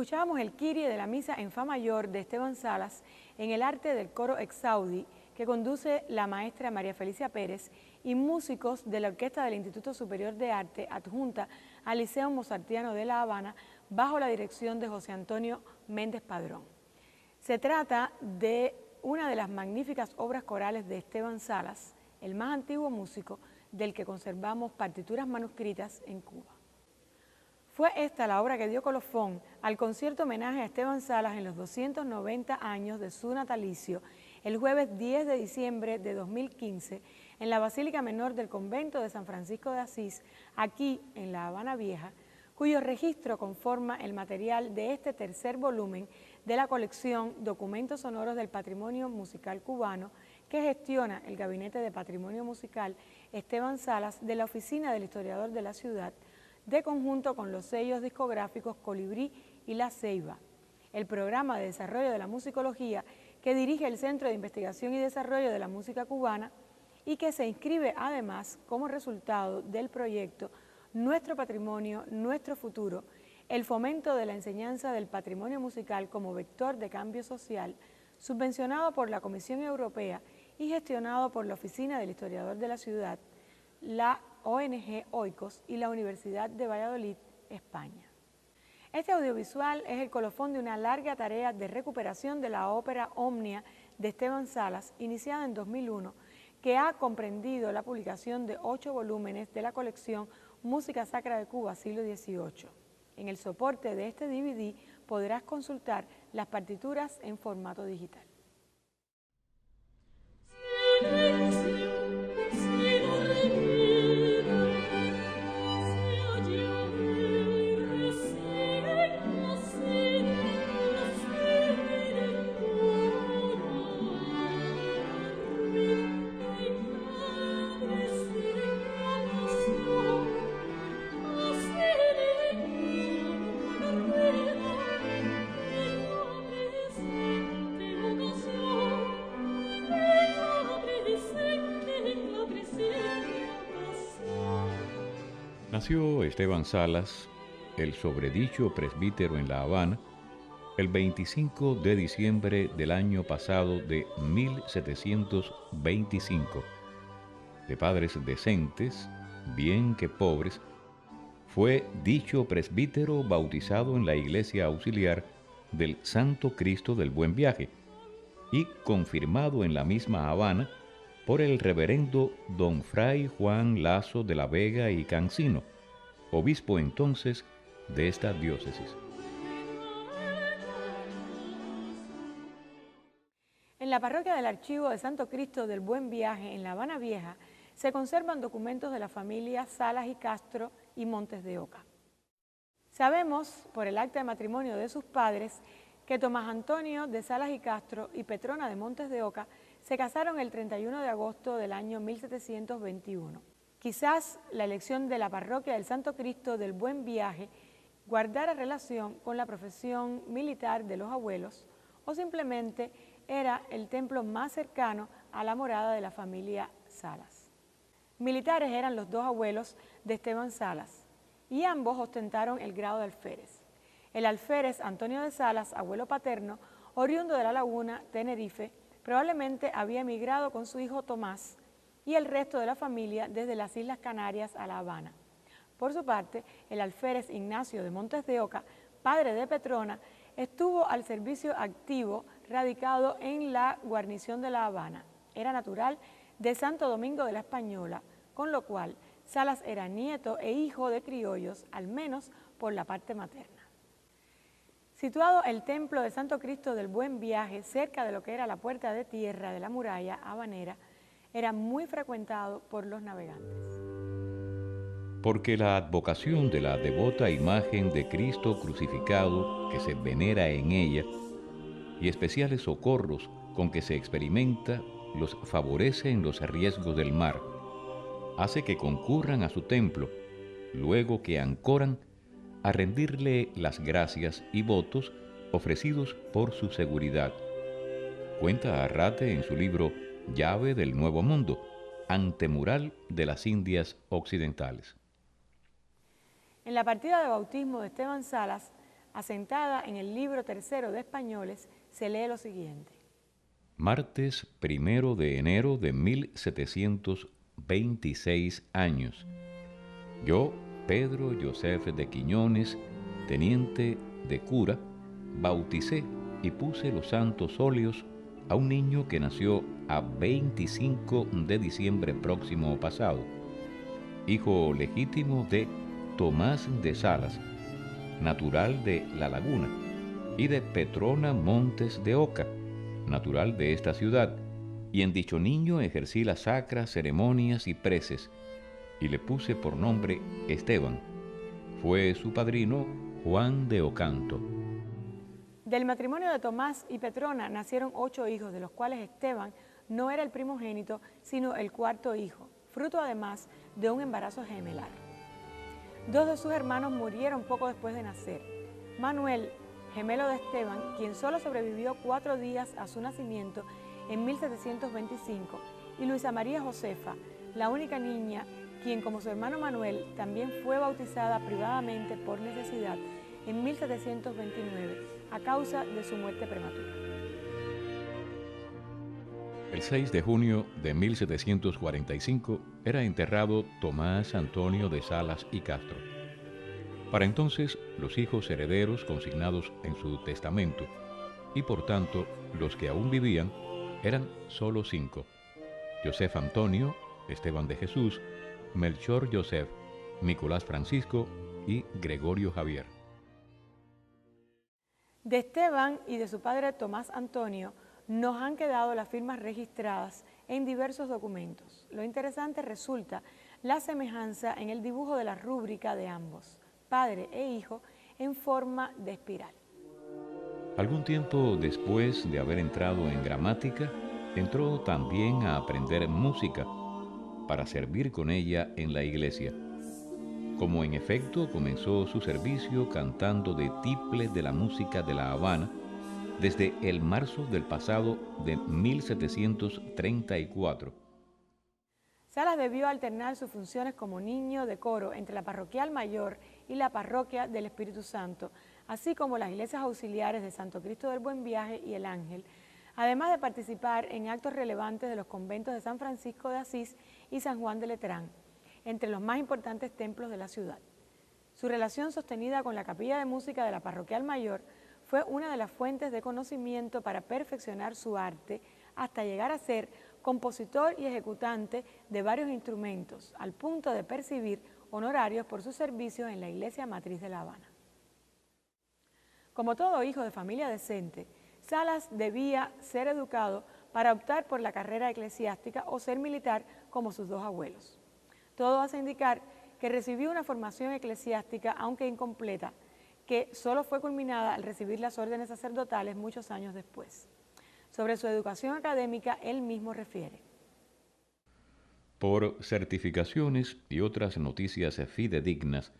Escuchábamos el Kyrie de la Misa en Fa mayor de Esteban Salas en el arte del coro Exaudi, que conduce la maestra María Felicia Pérez, y músicos de la Orquesta del Instituto Superior de Arte adjunta al Liceo Mozartiano de La Habana, bajo la dirección de José Antonio Méndez Padrón. Se trata de una de las magníficas obras corales de Esteban Salas, el más antiguo músico del que conservamos partituras manuscritas en Cuba. Fue esta la obra que dio colofón al concierto homenaje a Esteban Salas en los 290 años de su natalicio, el jueves 10 de diciembre de 2015, en la Basílica Menor del Convento de San Francisco de Asís, aquí en La Habana Vieja, cuyo registro conforma el material de este tercer volumen de la colección Documentos Sonoros del Patrimonio Musical Cubano, que gestiona el Gabinete de Patrimonio Musical Esteban Salas de la Oficina del Historiador de la Ciudad, de conjunto con los sellos discográficos Colibrí y La Ceiba, el programa de desarrollo de la musicología que dirige el Centro de Investigación y Desarrollo de la Música Cubana y que se inscribe además como resultado del proyecto Nuestro Patrimonio, Nuestro Futuro, el fomento de la enseñanza del patrimonio musical como vector de cambio social, subvencionado por la Comisión Europea y gestionado por la Oficina del Historiador de la Ciudad, la ONG Oikos y la Universidad de Valladolid, España. Este audiovisual es el colofón de una larga tarea de recuperación de la ópera Omnia de Esteban Salas, iniciada en 2001, que ha comprendido la publicación de 8 volúmenes de la colección Música Sacra de Cuba, siglo XVIII. En el soporte de este DVD podrás consultar las partituras en formato digital. Nació Esteban Salas, el sobredicho presbítero en La Habana, el 25 de diciembre del año pasado de 1725. De padres decentes, bien que pobres, fue dicho presbítero bautizado en la iglesia auxiliar del Santo Cristo del Buen Viaje y confirmado en la misma Habana por el reverendo don Fray Juan Lazo de la Vega y Cancino, obispo entonces de esta diócesis. En la parroquia del Archivo de Santo Cristo del Buen Viaje, en La Habana Vieja, se conservan documentos de la familia Salas y Castro y Montes de Oca. Sabemos, por el acta de matrimonio de sus padres, que Tomás Antonio de Salas y Castro y Petrona de Montes de Oca se casaron el 31 de agosto del año 1721. Quizás la elección de la parroquia del Santo Cristo del Buen Viaje guardara relación con la profesión militar de los abuelos o simplemente era el templo más cercano a la morada de la familia Salas. Militares eran los dos abuelos de Esteban Salas y ambos ostentaron el grado de alférez. El alférez Antonio de Salas, abuelo paterno, oriundo de La Laguna, Tenerife, probablemente había emigrado con su hijo Tomás y el resto de la familia desde las Islas Canarias a La Habana. Por su parte, el alférez Ignacio de Montes de Oca, padre de Petrona, estuvo al servicio activo radicado en la guarnición de La Habana. Era natural de Santo Domingo de la Española, con lo cual Salas era nieto e hijo de criollos, al menos por la parte materna. Situado el templo de Santo Cristo del Buen Viaje cerca de lo que era la puerta de tierra de la muralla habanera, era muy frecuentado por los navegantes. Porque la advocación de la devota imagen de Cristo crucificado que se venera en ella y especiales socorros con que se experimenta los favorece en los riesgos del mar, hace que concurran a su templo, luego que ancoran, a rendirle las gracias y votos ofrecidos por su seguridad. Cuenta Arrate en su libro Llave del Nuevo Mundo, Antemural de las Indias Occidentales. En la partida de bautismo de Esteban Salas asentada en el libro tercero de Españoles, se lee lo siguiente. Martes 1 de enero de 1726 años. Yo, Pedro Joseph de Quiñones, teniente de cura, bauticé y puse los santos óleos a un niño que nació a 25 de diciembre próximo pasado, hijo legítimo de Tomás de Salas, natural de La Laguna, y de Petrona Montes de Oca, natural de esta ciudad, y en dicho niño ejercí las sacras ceremonias y preces, y le puse por nombre Esteban. Fue su padrino Juan de Ocanto. Del matrimonio de Tomás y Petrona nacieron 8 hijos, de los cuales Esteban no era el primogénito, sino el cuarto hijo, fruto además de un embarazo gemelar. 2 de sus hermanos murieron poco después de nacer. Manuel, gemelo de Esteban, quien solo sobrevivió 4 días a su nacimiento en 1725, y Luisa María Josefa, la única niña, quien como su hermano Manuel también fue bautizada privadamente por necesidad en 1729 a causa de su muerte prematura. El 6 de junio de 1745 era enterrado Tomás Antonio de Salas y Castro. Para entonces, los hijos herederos consignados en su testamento, y por tanto los que aún vivían, eran solo 5: Joseph Antonio, Esteban de Jesús, Melchor Joseph, Nicolás Francisco y Gregorio Javier. De Esteban y de su padre Tomás Antonio nos han quedado las firmas registradas en diversos documentos. Lo interesante resulta la semejanza en el dibujo de la rúbrica de ambos, padre e hijo, en forma de espiral. Algún tiempo después de haber entrado en gramática, entró también a aprender música para servir con ella en la iglesia. Como en efecto comenzó su servicio cantando de tiples de la música de La Habana desde el marzo del pasado de 1734. Salas debió alternar sus funciones como niño de coro entre la parroquial mayor y la parroquia del Espíritu Santo, así como las iglesias auxiliares de Santo Cristo del Buen Viaje y el Ángel, además de participar en actos relevantes de los conventos de San Francisco de Asís y San Juan de Letrán, entre los más importantes templos de la ciudad. Su relación sostenida con la capilla de música de la parroquial mayor fue una de las fuentes de conocimiento para perfeccionar su arte hasta llegar a ser compositor y ejecutante de varios instrumentos, al punto de percibir honorarios por sus servicios en la iglesia matriz de La Habana. Como todo hijo de familia decente, Salas debía ser educado para optar por la carrera eclesiástica o ser militar como sus 2 abuelos. Todo hace indicar que recibió una formación eclesiástica, aunque incompleta, que solo fue culminada al recibir las órdenes sacerdotales muchos años después. Sobre su educación académica, él mismo refiere. Por certificaciones y otras noticias fidedignas,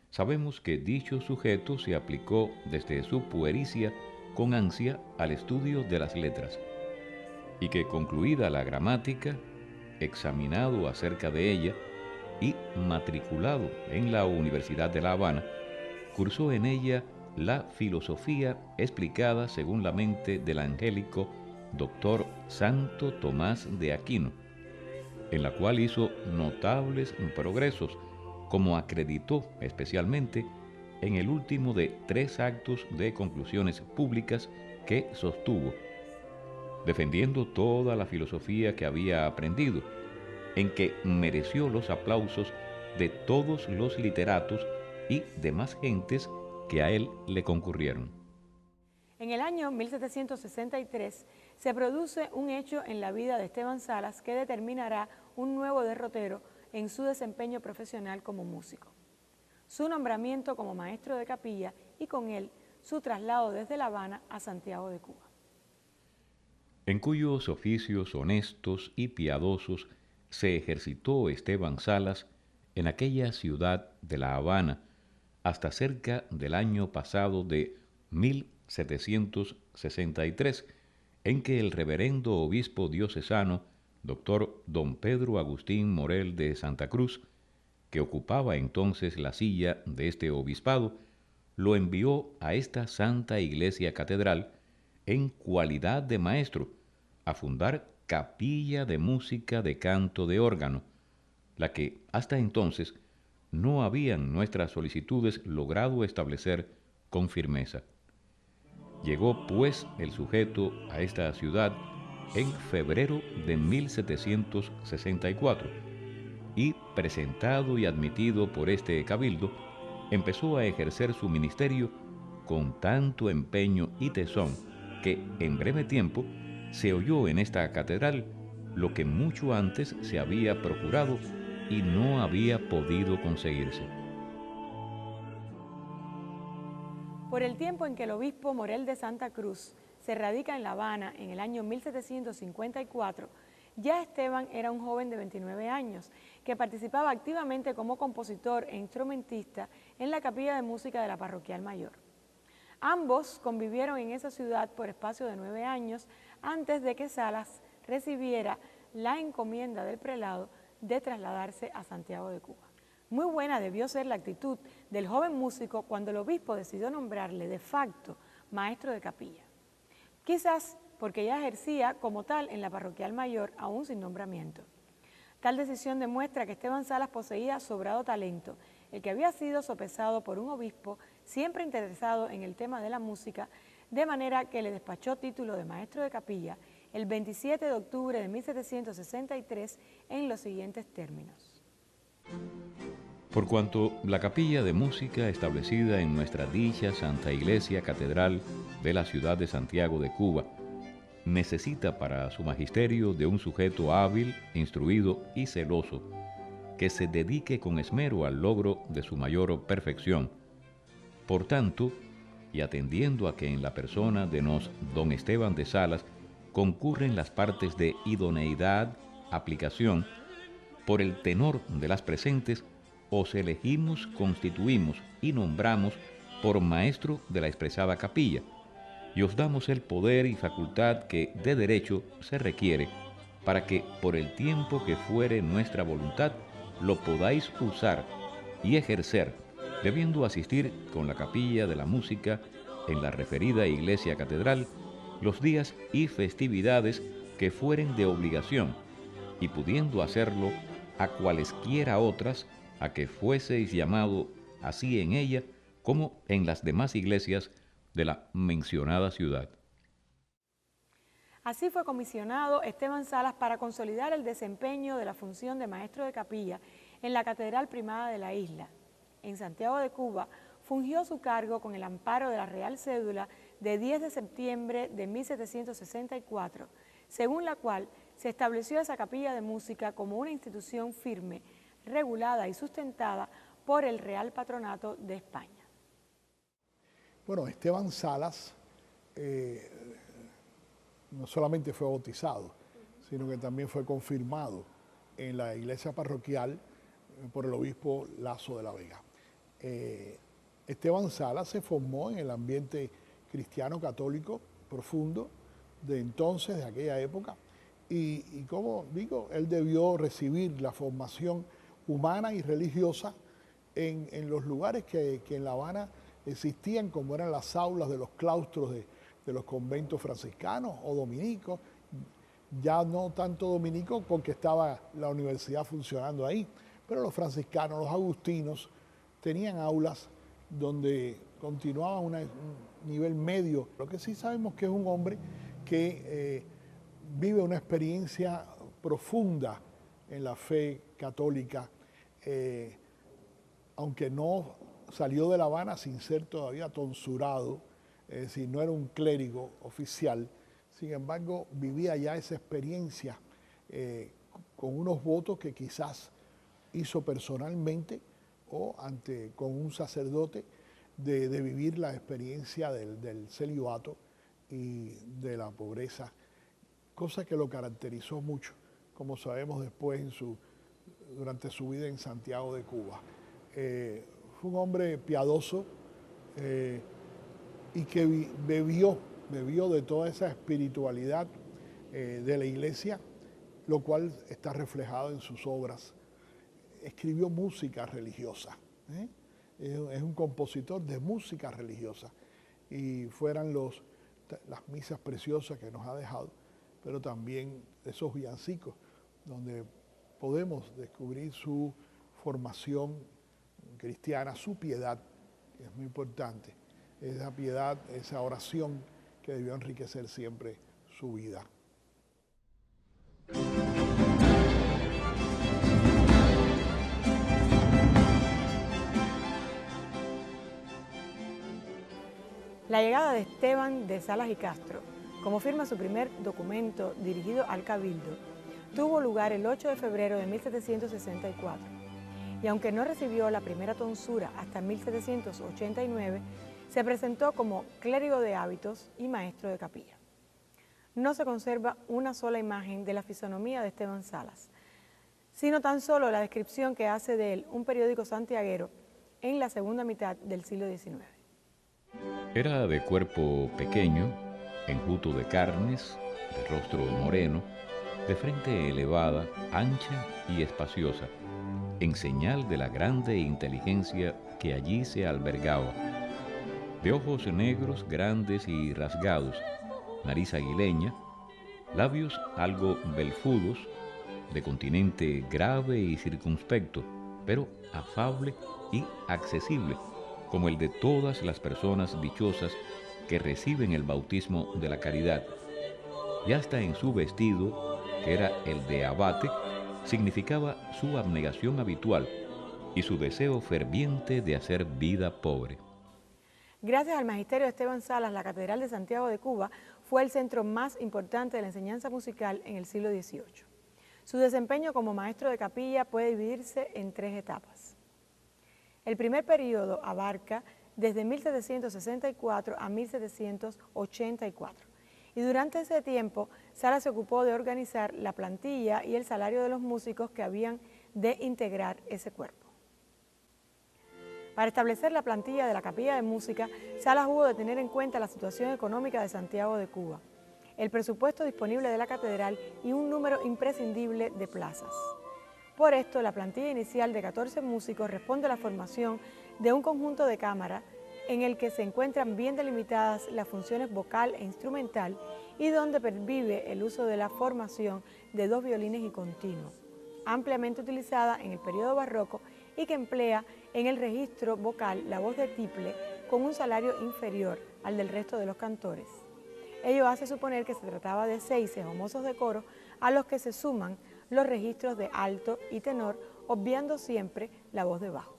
sabemos que dicho sujeto se aplicó desde su puericia con ansia al estudio de las letras, y que concluida la gramática, examinado acerca de ella y matriculado en la Universidad de La Habana, cursó en ella la filosofía explicada según la mente del angélico doctor Santo Tomás de Aquino, en la cual hizo notables progresos, como acreditó especialmente en el último de 3 actos de conclusiones públicas que sostuvo, defendiendo toda la filosofía que había aprendido, en que mereció los aplausos de todos los literatos y demás gentes que a él le concurrieron. En el año 1763 se produce un hecho en la vida de Esteban Salas que determinará un nuevo derrotero en su desempeño profesional como músico: su nombramiento como maestro de capilla y con él su traslado desde La Habana a Santiago de Cuba. En cuyos oficios honestos y piadosos se ejercitó Esteban Salas en aquella ciudad de La Habana hasta cerca del año pasado de 1763, en que el reverendo obispo diocesano, doctor don Pedro Agustín Morel de Santa Cruz, que ocupaba entonces la silla de este obispado, lo envió a esta santa iglesia catedral en cualidad de maestro a fundar capilla de música de canto de órgano, la que hasta entonces no habían nuestras solicitudes logrado establecer con firmeza. Llegó pues el sujeto a esta ciudad en febrero de 1764 y, presentado y admitido por este cabildo, empezó a ejercer su ministerio con tanto empeño y tesón que en breve tiempo se oyó en esta catedral lo que mucho antes se había procurado y no había podido conseguirse. Por el tiempo en que el obispo Morel de Santa Cruz se radica en La Habana en el año 1754, ya Esteban era un joven de 29 años que participaba activamente como compositor e instrumentista en la capilla de música de la Parroquial Mayor. Ambos convivieron en esa ciudad por espacio de 9 años antes de que Salas recibiera la encomienda del prelado de trasladarse a Santiago de Cuba. Muy buena debió ser la actitud del joven músico cuando el obispo decidió nombrarle de facto maestro de capilla. Quizás porque ya ejercía como tal en la Parroquial Mayor aún sin nombramiento. Tal decisión demuestra que Esteban Salas poseía sobrado talento, el que había sido sopesado por un obispo siempre interesado en el tema de la música, de manera que le despachó título de maestro de capilla el 27 de octubre de 1763 en los siguientes términos. Por cuanto la capilla de música establecida en nuestra dicha Santa Iglesia Catedral de la ciudad de Santiago de Cuba necesita para su magisterio de un sujeto hábil, instruido y celoso, que se dedique con esmero al logro de su mayor perfección. Por tanto, y atendiendo a que en la persona de don Esteban de Salas concurren las partes de idoneidad, aplicación, por el tenor de las presentes, os elegimos, constituimos y nombramos por maestro de la expresada capilla, y os damos el poder y facultad que de derecho se requiere para que por el tiempo que fuere nuestra voluntad lo podáis usar y ejercer, debiendo asistir con la capilla de la música en la referida iglesia catedral los días y festividades que fueren de obligación, y pudiendo hacerlo a cualesquiera otras a que fueseis llamado así en ella como en las demás iglesias de la mencionada ciudad. Así fue comisionado Esteban Salas para consolidar el desempeño de la función de maestro de capilla en la Catedral Primada de la isla. En Santiago de Cuba fungió su cargo con el amparo de la Real Cédula de 10 de septiembre de 1764, según la cual se estableció esa capilla de música como una institución firme, regulada y sustentada por el Real Patronato de España. Bueno, Esteban Salas no solamente fue bautizado, sino que también fue confirmado en la iglesia parroquial por el obispo Lazo de la Vega. Esteban Salas se formó en el ambiente cristiano católico profundo de entonces, de aquella época, y como digo, él debió recibir la formación humana y religiosa en los lugares que en La Habana existían, como eran las aulas de los claustros de los conventos franciscanos o dominicos, ya no tanto dominicos porque estaba la universidad funcionando ahí, pero los franciscanos, los agustinos, tenían aulas donde continuaba un nivel medio. Lo que sí sabemos que es un hombre que vive una experiencia profunda en la fe católica, aunque no salió de La Habana sin ser todavía tonsurado, es decir, no era un clérigo oficial, sin embargo vivía ya esa experiencia con unos votos que quizás hizo personalmente o con un sacerdote de vivir la experiencia del celibato y de la pobreza, cosa que lo caracterizó mucho, como sabemos después durante su vida en Santiago de Cuba. Fue un hombre piadoso y que bebió de toda esa espiritualidad de la iglesia, lo cual está reflejado en sus obras. Escribió música religiosa, es un compositor de música religiosa y fueran las misas preciosas que nos ha dejado, pero también esos villancicos donde podemos descubrir su formación cristiana, su piedad, que es muy importante, esa piedad, esa oración que debió enriquecer siempre su vida. La llegada de Esteban de Salas y Castro, como firma su primer documento dirigido al Cabildo, tuvo lugar el 8 de febrero de 1764, y aunque no recibió la primera tonsura hasta 1789, se presentó como clérigo de hábitos y maestro de capilla. No se conserva una sola imagen de la fisonomía de Esteban Salas, sino tan solo la descripción que hace de él un periódico santiaguero en la segunda mitad del siglo XIX. Era de cuerpo pequeño, enjuto de carnes, de rostro moreno, de frente elevada, ancha y espaciosa, en señal de la grande inteligencia que allí se albergaba. De ojos negros, grandes y rasgados, nariz aguileña, labios algo belfudos, de continente grave y circunspecto, pero afable y accesible, como el de todas las personas dichosas que reciben el bautismo de la caridad. Y hasta en su vestido, que era el de abate, significaba su abnegación habitual y su deseo ferviente de hacer vida pobre. Gracias al magisterio de Esteban Salas, la Catedral de Santiago de Cuba fue el centro más importante de la enseñanza musical en el siglo XVIII. Su desempeño como maestro de capilla puede dividirse en 3 etapas. El primer periodo abarca desde 1764 a 1784, y durante ese tiempo Salas se ocupó de organizar la plantilla y el salario de los músicos que habían de integrar ese cuerpo. Para establecer la plantilla de la capilla de música, Salas hubo de tener en cuenta la situación económica de Santiago de Cuba, el presupuesto disponible de la catedral y un número imprescindible de plazas. Por esto, la plantilla inicial de 14 músicos responde a la formación de un conjunto de cámara en el que se encuentran bien delimitadas las funciones vocal e instrumental y donde pervive el uso de la formación de 2 violines y continuo, ampliamente utilizada en el periodo barroco y que emplea en el registro vocal la voz de tiple con un salario inferior al del resto de los cantores. Ello hace suponer que se trataba de seises o mozos de coro a los que se suman los registros de alto y tenor, obviando siempre la voz de bajo.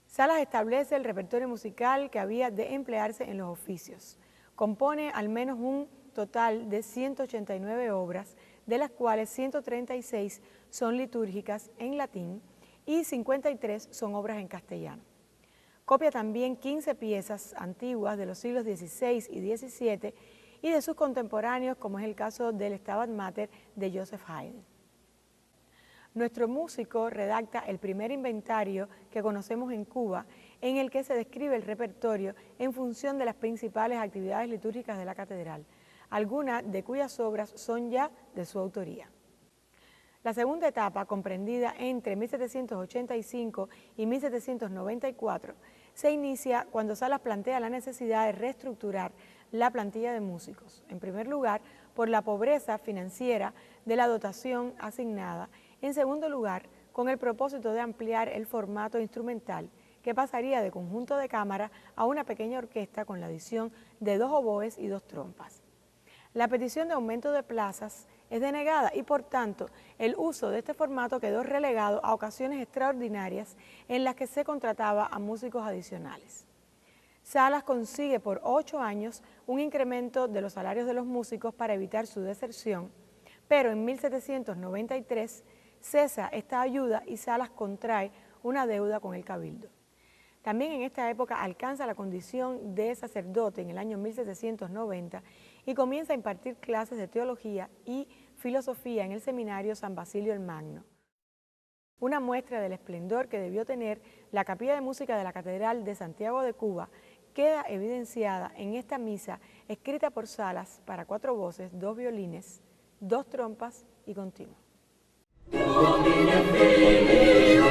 Salas establece el repertorio musical que había de emplearse en los oficios. Compone al menos un total de 189 obras, de las cuales 136 son litúrgicas en latín y 53 son obras en castellano. Copia también 15 piezas antiguas de los siglos XVI y XVII y de sus contemporáneos, como es el caso del Stabat Mater de Joseph Haydn. Nuestro músico redacta el primer inventario que conocemos en Cuba, en el que se describe el repertorio en función de las principales actividades litúrgicas de la catedral, algunas de cuyas obras son ya de su autoría. La segunda etapa, comprendida entre 1785 y 1794, se inicia cuando Salas plantea la necesidad de reestructurar la plantilla de músicos, en primer lugar por la pobreza financiera de la dotación asignada, en segundo lugar con el propósito de ampliar el formato instrumental, que pasaría de conjunto de cámara a una pequeña orquesta con la adición de 2 oboes y 2 trompas. La petición de aumento de plazas es denegada y, por tanto, el uso de este formato quedó relegado a ocasiones extraordinarias en las que se contrataba a músicos adicionales. Salas consigue por 8 años un incremento de los salarios de los músicos para evitar su deserción, pero en 1793 cesa esta ayuda y Salas contrae una deuda con el Cabildo. También en esta época alcanza la condición de sacerdote en el año 1790 y comienza a impartir clases de teología y filosofía en el seminario San Basilio el Magno. Una muestra del esplendor que debió tener la capilla de música de la Catedral de Santiago de Cuba queda evidenciada en esta misa escrita por Salas para 4 voces, 2 violines, 2 trompas y continuo. Domine fide,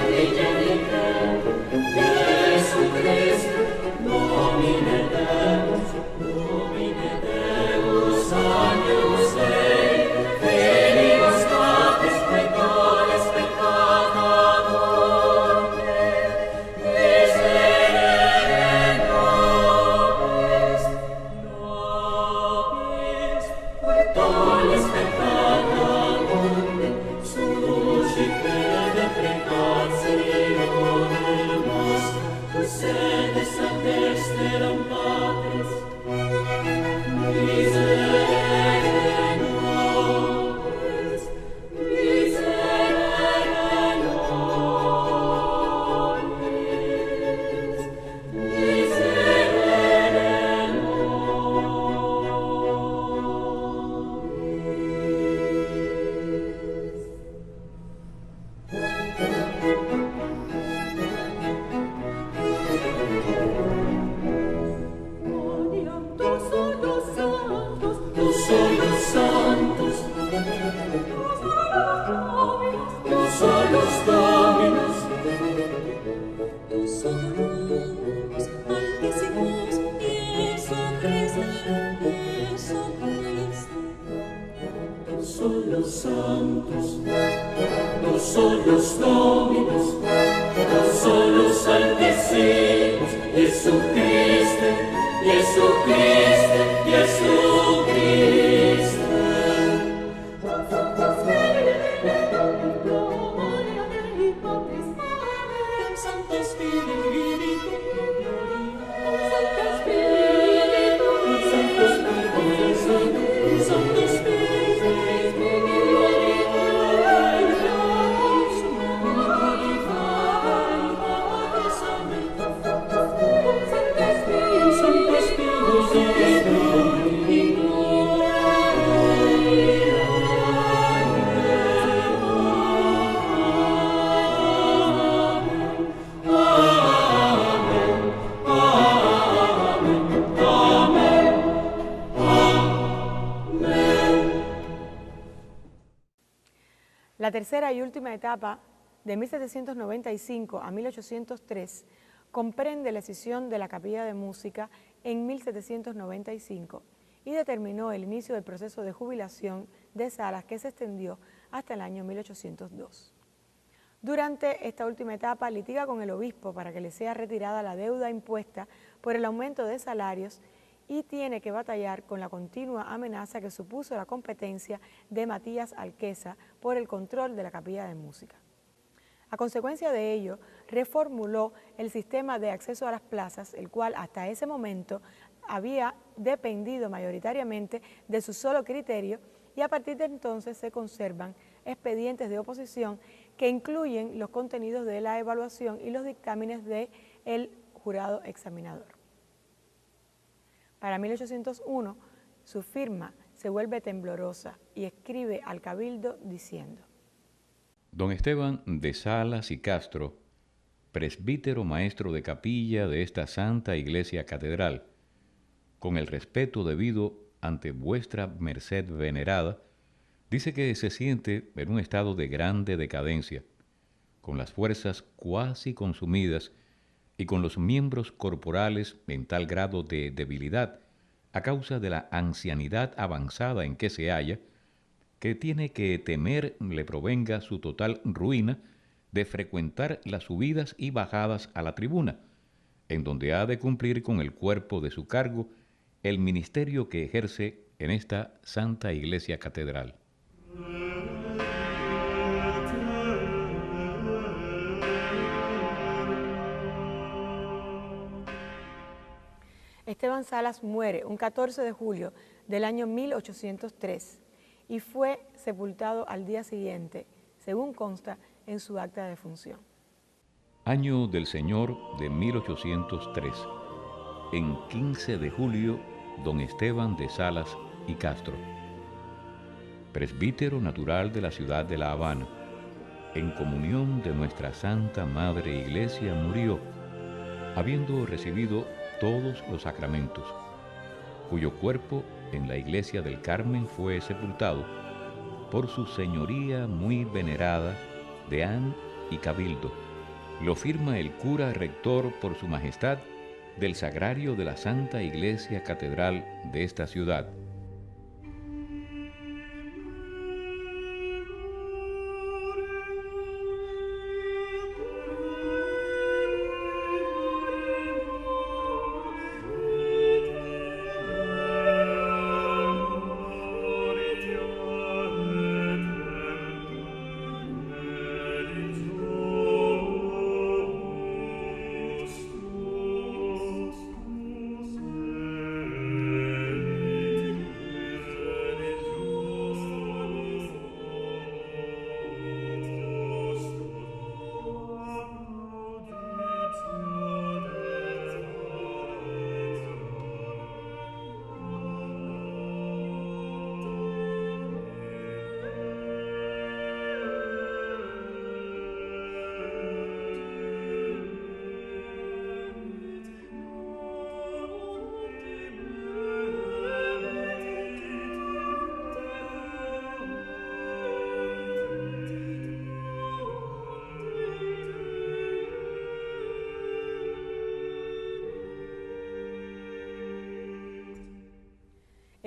santos, dos solos Dominus, dos solos altessimus, Jesucriste, Jesucriste, Jesucriste. Santo Spiritu, Santo Spiritu, Santo Spiritu, Santo Spiritu, La tercera y última etapa, de 1795 a 1803, comprende la escisión de la Capilla de Música en 1795 y determinó el inicio del proceso de jubilación de Salas que se extendió hasta el año 1802. Durante esta última etapa litiga con el obispo para que le sea retirada la deuda impuesta por el aumento de salarios y tiene que batallar con la continua amenaza que supuso la competencia de Matías Alqueza por el control de la Capilla de Música. A consecuencia de ello, reformuló el sistema de acceso a las plazas, el cual hasta ese momento había dependido mayoritariamente de su solo criterio, y a partir de entonces se conservan expedientes de oposición que incluyen los contenidos de la evaluación y los dictámenes del jurado examinador. Para 1801, su firma se vuelve temblorosa y escribe al Cabildo diciendo: Don Esteban de Salas y Castro, presbítero maestro de capilla de esta Santa Iglesia Catedral, con el respeto debido ante vuestra merced venerada, dice que se siente en un estado de grande decadencia, con las fuerzas cuasi consumidas y con los miembros corporales en tal grado de debilidad a causa de la ancianidad avanzada en que se halla, que tiene que temer le provenga su total ruina de frecuentar las subidas y bajadas a la tribuna, en donde ha de cumplir con el cuerpo de su cargo el ministerio que ejerce en esta Santa Iglesia Catedral. Esteban Salas muere un 14 de julio del año 1803 y fue sepultado al día siguiente, según consta en su acta de función. Año del Señor de 1803. En 15 de julio, don Esteban de Salas y Castro, presbítero natural de la ciudad de La Habana, en comunión de nuestra Santa Madre Iglesia, murió, habiendo recibido todos los sacramentos, cuyo cuerpo en la iglesia del Carmen fue sepultado por su señoría muy venerada, deán y cabildo. Lo firma el cura rector por su majestad del sagrario de la Santa Iglesia Catedral de esta ciudad.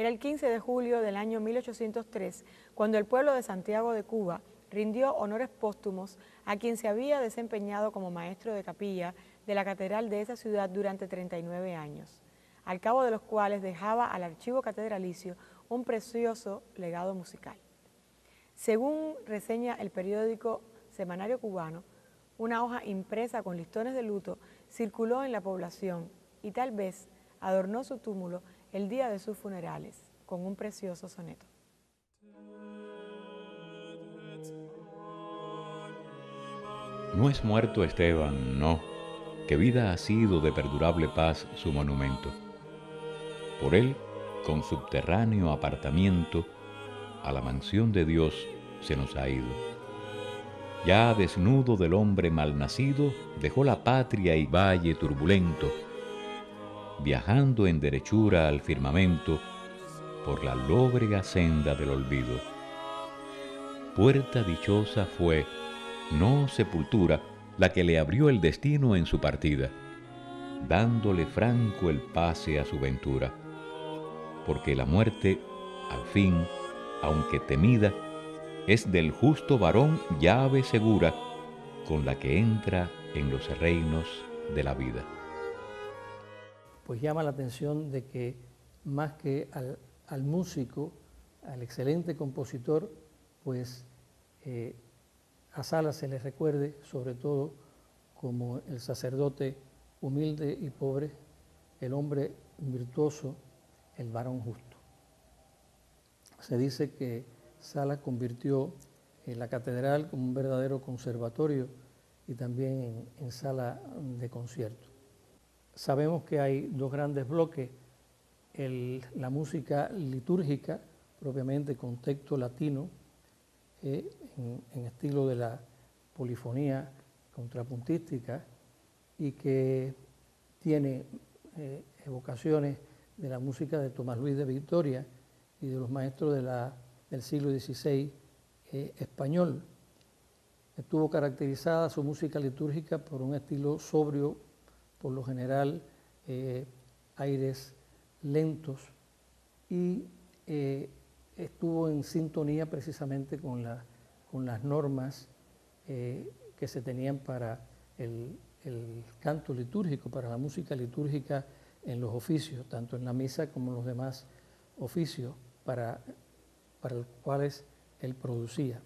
Era el 15 de julio del año 1803, cuando el pueblo de Santiago de Cuba rindió honores póstumos a quien se había desempeñado como maestro de capilla de la catedral de esa ciudad durante 39 años, al cabo de los cuales dejaba al archivo catedralicio un precioso legado musical. Según reseña el periódico Semanario Cubano, una hoja impresa con listones de luto circuló en la población y tal vez adornó su túmulo el día de sus funerales con un precioso soneto. No es muerto Esteban, no, que vida ha sido de perdurable paz su monumento. Por él, con subterráneo apartamiento, a la mansión de Dios se nos ha ido. Ya desnudo del hombre malnacido, dejó la patria y valle turbulento, viajando en derechura al firmamento por la lóbrega senda del olvido. Puerta dichosa fue, no sepultura, la que le abrió el destino en su partida, dándole franco el pase a su ventura, porque la muerte, al fin, aunque temida, es del justo varón llave segura con la que entra en los reinos de la vida. Pues llama la atención de que más que al músico, al excelente compositor, pues a Salas se le recuerde sobre todo como el sacerdote humilde y pobre, el hombre virtuoso, el varón justo. Se dice que Salas convirtió la catedral como un verdadero conservatorio y también en sala de concierto. Sabemos que hay dos grandes bloques, la música litúrgica, propiamente con texto latino, en estilo de la polifonía contrapuntística y que tiene evocaciones de la música de Tomás Luis de Victoria y de los maestros del siglo XVI español. Estuvo caracterizada su música litúrgica por un estilo sobrio, por lo general aires lentos, y estuvo en sintonía precisamente con las normas que se tenían para el canto litúrgico, para la música litúrgica en los oficios, tanto en la misa como en los demás oficios para los cuales él producía.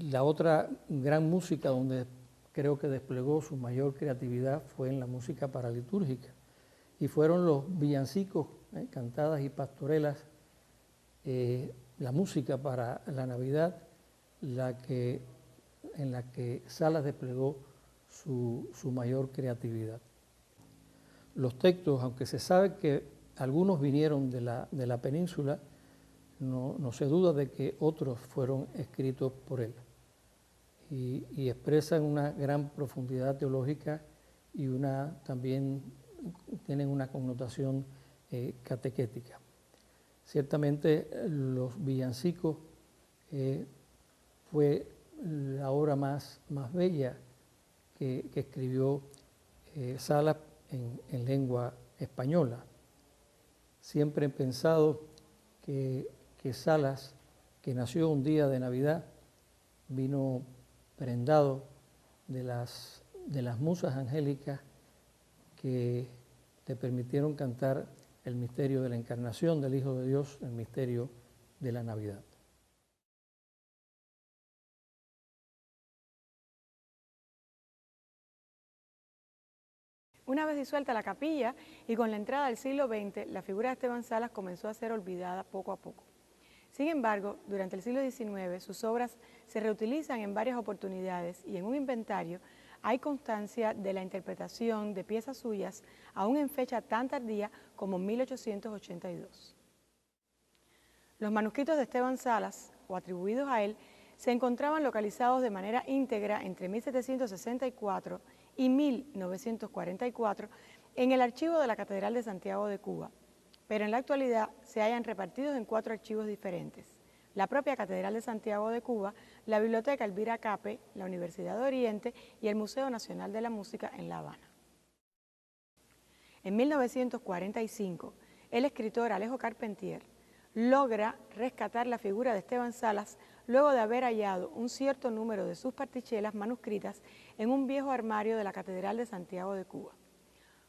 La otra gran música donde creo que desplegó su mayor creatividad fue en la música paralitúrgica, y fueron los villancicos, cantadas y pastorelas, la música para la Navidad, en la que Salas desplegó su mayor creatividad. Los textos, aunque se sabe que algunos vinieron de la península, no se duda de que otros fueron escritos por él y expresan una gran profundidad teológica y también tienen una connotación catequética. Ciertamente los villancicos fue la obra más bella que escribió Salas en lengua española. Siempre he pensado que Salas, que nació un día de Navidad, vino prendado de las musas angélicas que le permitieron cantar el misterio de la encarnación del Hijo de Dios, el misterio de la Navidad. Una vez disuelta la capilla y con la entrada del siglo XX, la figura de Esteban Salas comenzó a ser olvidada poco a poco. Sin embargo, durante el siglo XIX, sus obras se reutilizan en varias oportunidades y en un inventario hay constancia de la interpretación de piezas suyas, aún en fecha tan tardía como 1882. Los manuscritos de Esteban Salas, o atribuidos a él, se encontraban localizados de manera íntegra entre 1764 y 1944 en el archivo de la Catedral de Santiago de Cuba, pero en la actualidad se hallan repartidos en 4 archivos diferentes: la propia Catedral de Santiago de Cuba, la Biblioteca Elvira Cape, la Universidad de Oriente y el Museo Nacional de la Música en La Habana. En 1945, el escritor Alejo Carpentier logra rescatar la figura de Esteban Salas luego de haber hallado un cierto número de sus partichelas manuscritas en un viejo armario de la Catedral de Santiago de Cuba.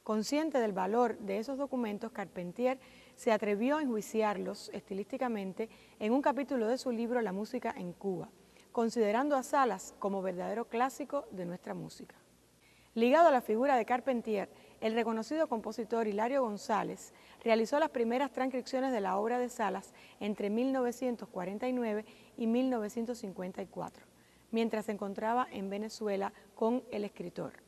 Consciente del valor de esos documentos, Carpentier se atrevió a enjuiciarlos estilísticamente en un capítulo de su libro La música en Cuba, considerando a Salas como verdadero clásico de nuestra música. Ligado a la figura de Carpentier, el reconocido compositor Hilario González realizó las primeras transcripciones de la obra de Salas entre 1949 y 1954, mientras se encontraba en Venezuela con el escritor.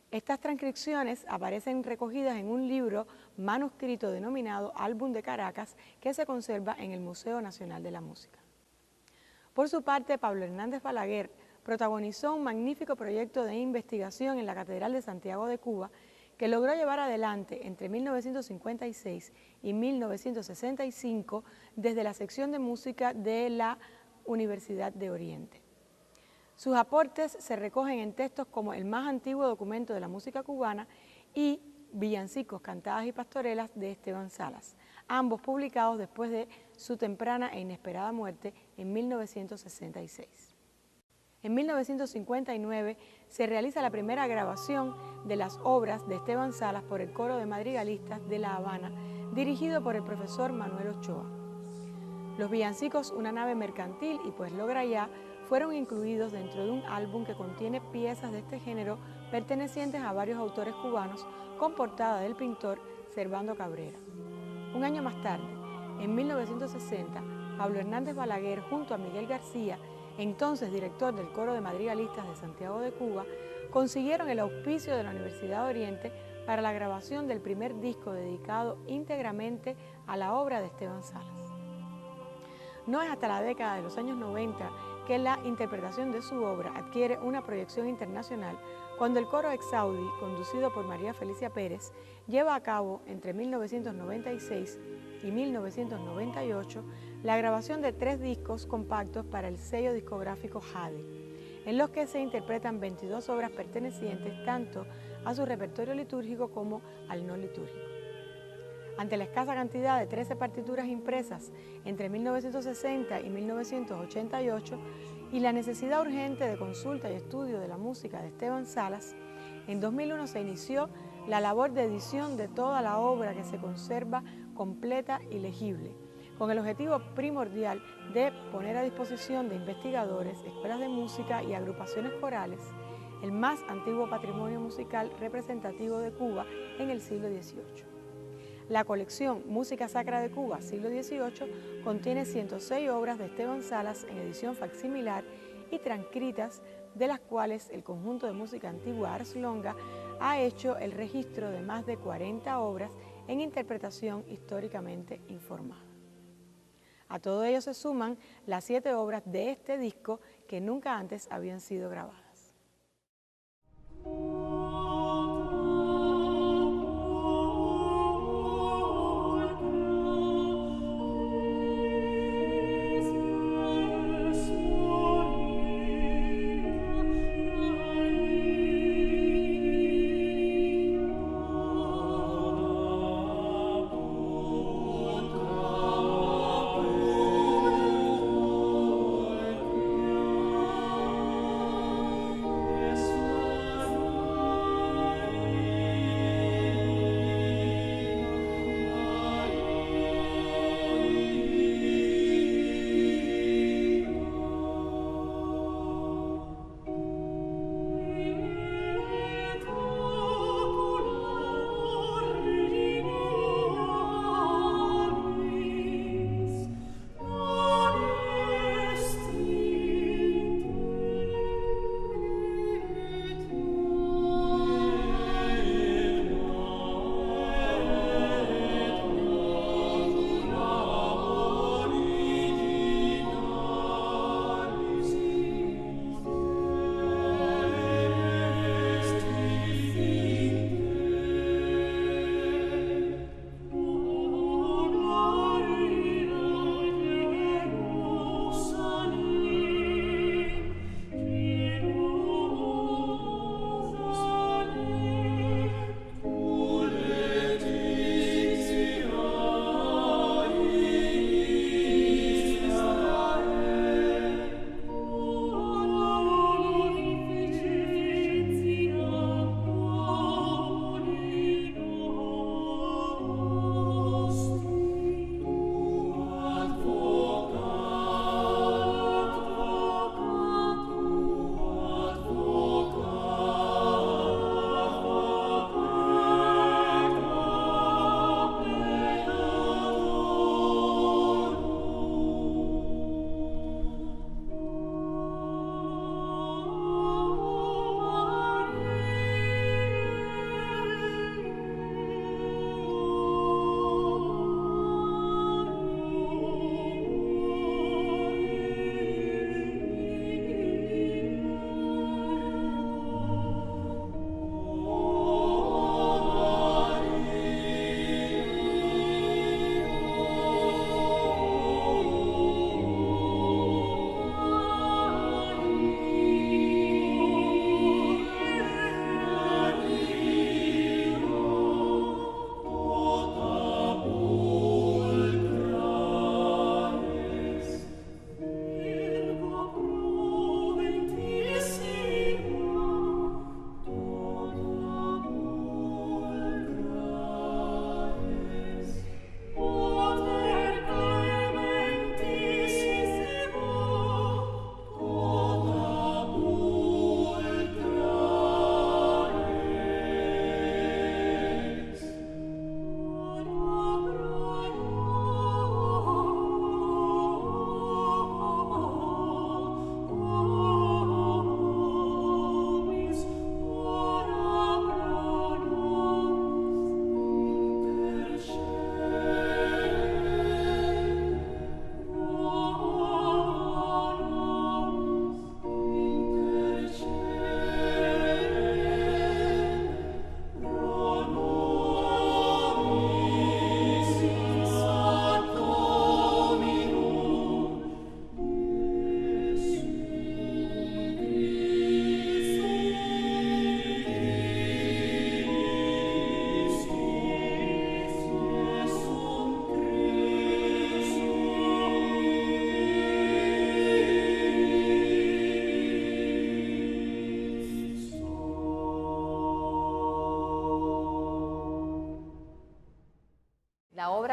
Estas transcripciones aparecen recogidas en un libro manuscrito denominado Álbum de Caracas, que se conserva en el Museo Nacional de la Música. Por su parte, Pablo Hernández Balaguer protagonizó un magnífico proyecto de investigación en la Catedral de Santiago de Cuba que logró llevar adelante entre 1956 y 1965 desde la sección de música de la Universidad de Oriente. Sus aportes se recogen en textos como el más antiguo documento de la música cubana y Villancicos, cantadas y pastorelas de Esteban Salas, ambos publicados después de su temprana e inesperada muerte en 1966. En 1959 se realiza la primera grabación de las obras de Esteban Salas por el Coro de Madrigalistas de La Habana, dirigido por el profesor Manuel Ochoa. Los villancicos Una nave mercantil y Pues logra ya fueron incluidos dentro de un álbum que contiene piezas de este género pertenecientes a varios autores cubanos con portada del pintor Servando Cabrera. Un año más tarde, en 1960, Pablo Hernández Balaguer junto a Miguel García, entonces director del Coro de Madrigalistas de Santiago de Cuba, consiguieron el auspicio de la Universidad de Oriente para la grabación del primer disco dedicado íntegramente a la obra de Esteban Salas. No es hasta la década de los años 90 que la interpretación de su obra adquiere una proyección internacional, cuando el Coro Exaudi, conducido por María Felicia Pérez, lleva a cabo entre 1996 y 1998 la grabación de 3 discos compactos para el sello discográfico Jade, en los que se interpretan 22 obras pertenecientes tanto a su repertorio litúrgico como al no litúrgico. Ante la escasa cantidad de 13 partituras impresas entre 1960 y 1988 y la necesidad urgente de consulta y estudio de la música de Esteban Salas, en 2001 se inició la labor de edición de toda la obra, que se conserva completa y legible, con el objetivo primordial de poner a disposición de investigadores, escuelas de música y agrupaciones corales el más antiguo patrimonio musical representativo de Cuba en el siglo XVIII. La colección Música Sacra de Cuba, siglo XVIII, contiene 106 obras de Esteban Salas en edición facsimilar y transcritas, de las cuales el conjunto de música antigua Ars Longa ha hecho el registro de más de 40 obras en interpretación históricamente informada. A todo ello se suman las 7 obras de este disco que nunca antes habían sido grabadas.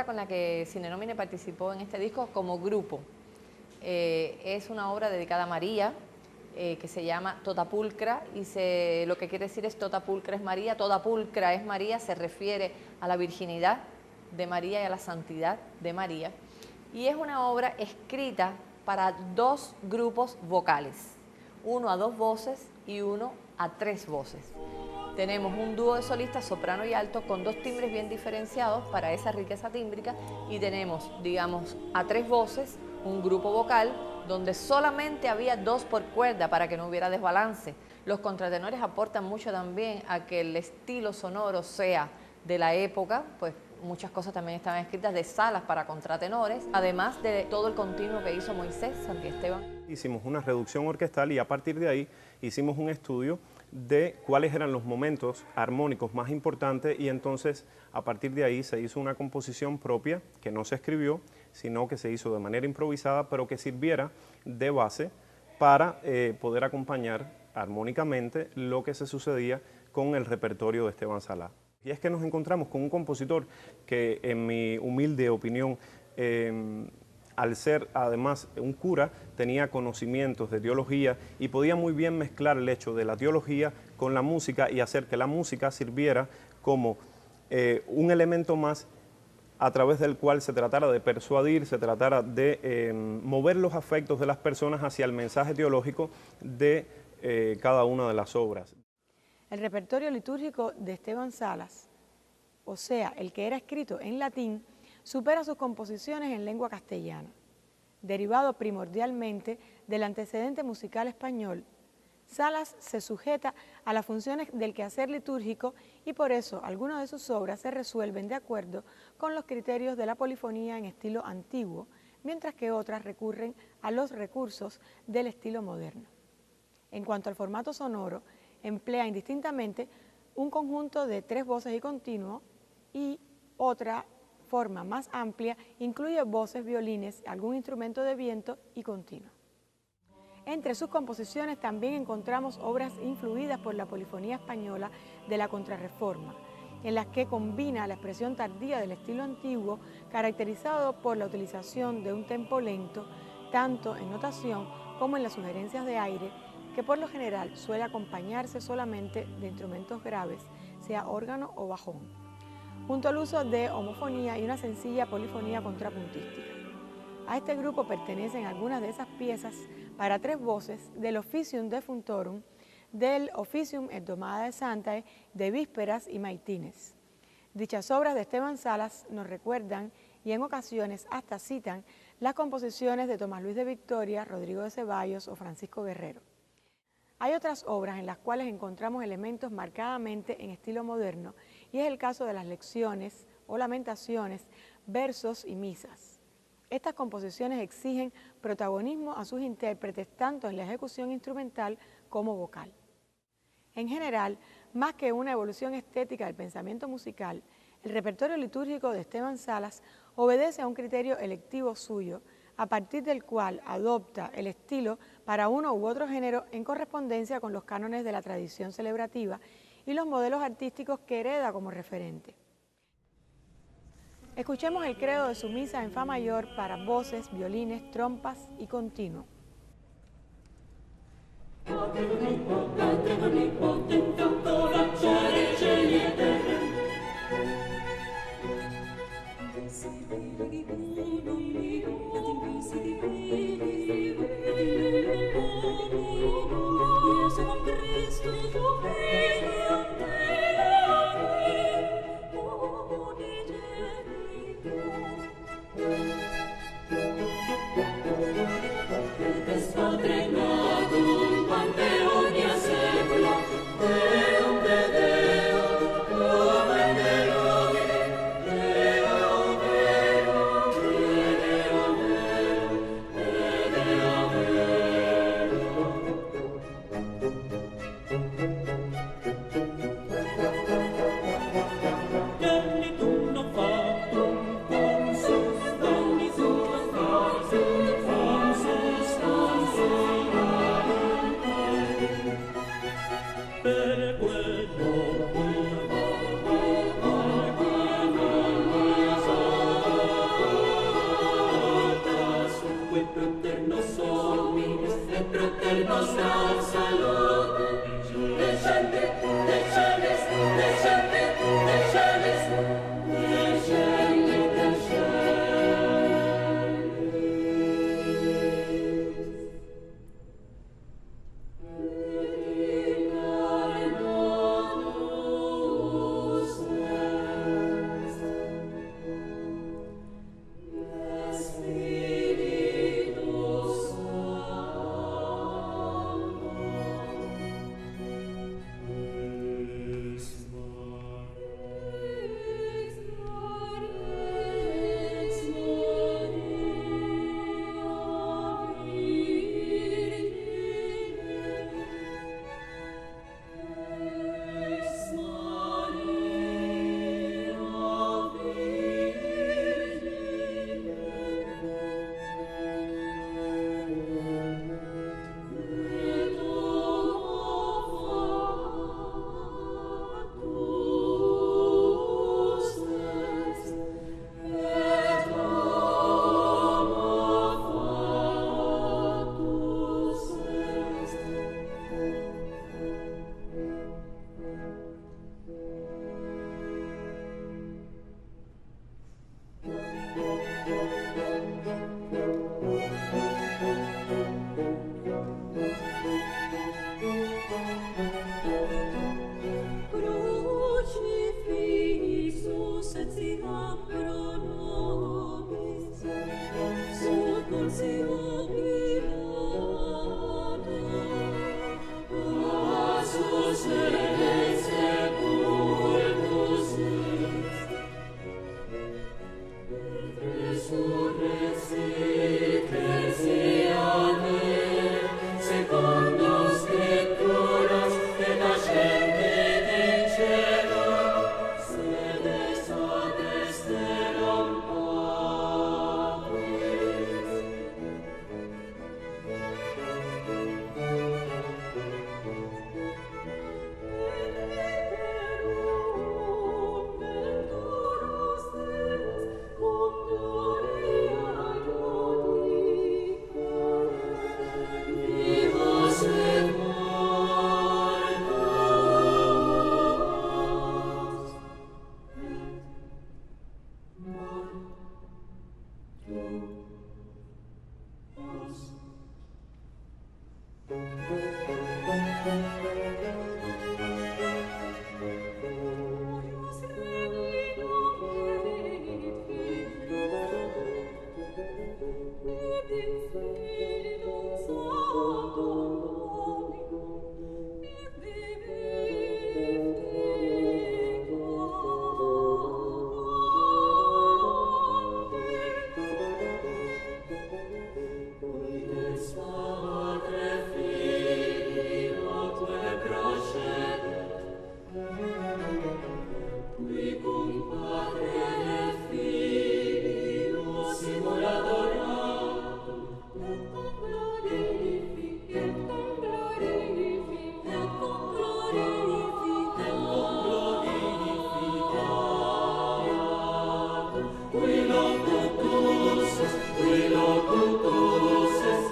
obra con la que Sine Nomine participó en este disco como grupo. Es una obra dedicada a María, que se llama Tota Pulcra, y lo que quiere decir es Tota Pulcra es María, toda pulcra es María, se refiere a la virginidad de María y a la santidad de María. Y es una obra escrita para 2 grupos vocales, uno a 2 voces y uno a 3 voces. Tenemos un dúo de solistas, soprano y alto, con 2 timbres bien diferenciados para esa riqueza tímbrica, y tenemos, digamos, a 3 voces, un grupo vocal, donde solamente había 2 por cuerda para que no hubiera desbalance. Los contratenores aportan mucho también a que el estilo sonoro sea de la época, pues muchas cosas también estaban escritas de Salas para contratenores, además de todo el continuo que hizo Moisés Santiesteban. Hicimos una reducción orquestal y a partir de ahí hicimos un estudio de cuáles eran los momentos armónicos más importantes, y entonces a partir de ahí se hizo una composición propia que no se escribió, sino que se hizo de manera improvisada, pero que sirviera de base para poder acompañar armónicamente lo que se sucedía con el repertorio de Esteban Salá. Y es que nos encontramos con un compositor que, en mi humilde opinión, al ser además un cura, tenía conocimientos de teología y podía muy bien mezclar el hecho de la teología con la música y hacer que la música sirviera como un elemento más a través del cual se tratara de persuadir, se tratara de mover los afectos de las personas hacia el mensaje teológico de cada una de las obras. El repertorio litúrgico de Esteban Salas, o sea, el que era escrito en latín, supera sus composiciones en lengua castellana, derivado primordialmente del antecedente musical español. Salas se sujeta a las funciones del quehacer litúrgico y por eso algunas de sus obras se resuelven de acuerdo con los criterios de la polifonía en estilo antiguo, mientras que otras recurren a los recursos del estilo moderno. En cuanto al formato sonoro, emplea indistintamente un conjunto de 3 voces y continuo, y otra forma más amplia incluye voces, violines, algún instrumento de viento y continuo. Entre sus composiciones también encontramos obras influidas por la polifonía española de la Contrarreforma, en las que combina la expresión tardía del estilo antiguo, caracterizado por la utilización de un tempo lento, tanto en notación como en las sugerencias de aire, que por lo general suele acompañarse solamente de instrumentos graves, sea órgano o bajón, junto al uso de homofonía y una sencilla polifonía contrapuntística. A este grupo pertenecen algunas de esas piezas para 3 voces del Officium Defunctorum, del Officium et Domada de Santae, de Vísperas y Maitines. Dichas obras de Esteban Salas nos recuerdan y en ocasiones hasta citan las composiciones de Tomás Luis de Victoria, Rodrigo de Ceballos o Francisco Guerrero. Hay otras obras en las cuales encontramos elementos marcadamente en estilo moderno, y es el caso de las lecciones o lamentaciones, versos y misas. Estas composiciones exigen protagonismo a sus intérpretes tanto en la ejecución instrumental como vocal. En general, más que una evolución estética del pensamiento musical, el repertorio litúrgico de Esteban Salas obedece a un criterio electivo suyo, a partir del cual adopta el estilo para uno u otro género en correspondencia con los cánones de la tradición celebrativa y los modelos artísticos que hereda como referente. Escuchemos el credo de su misa en fa mayor para voces, violines, trompas y continuo. Amen. Crucifixus et siam pro nobis, sub Sio Pilato, passus et sepultus est, et resurrexit siame, secondo Scripturas, et ascendit in cielo, sedes ad exteram Patris. Veterum venturus est, cum gloria iudicat, vivos et mortos, Deus regnum venit Filius, et in Filium Sanctum Dominum, et vivificat, quid est Patre Filio quae procedet, qui cum Patre et Filio simul adoratum, et cum glorificatum, qui locutus est,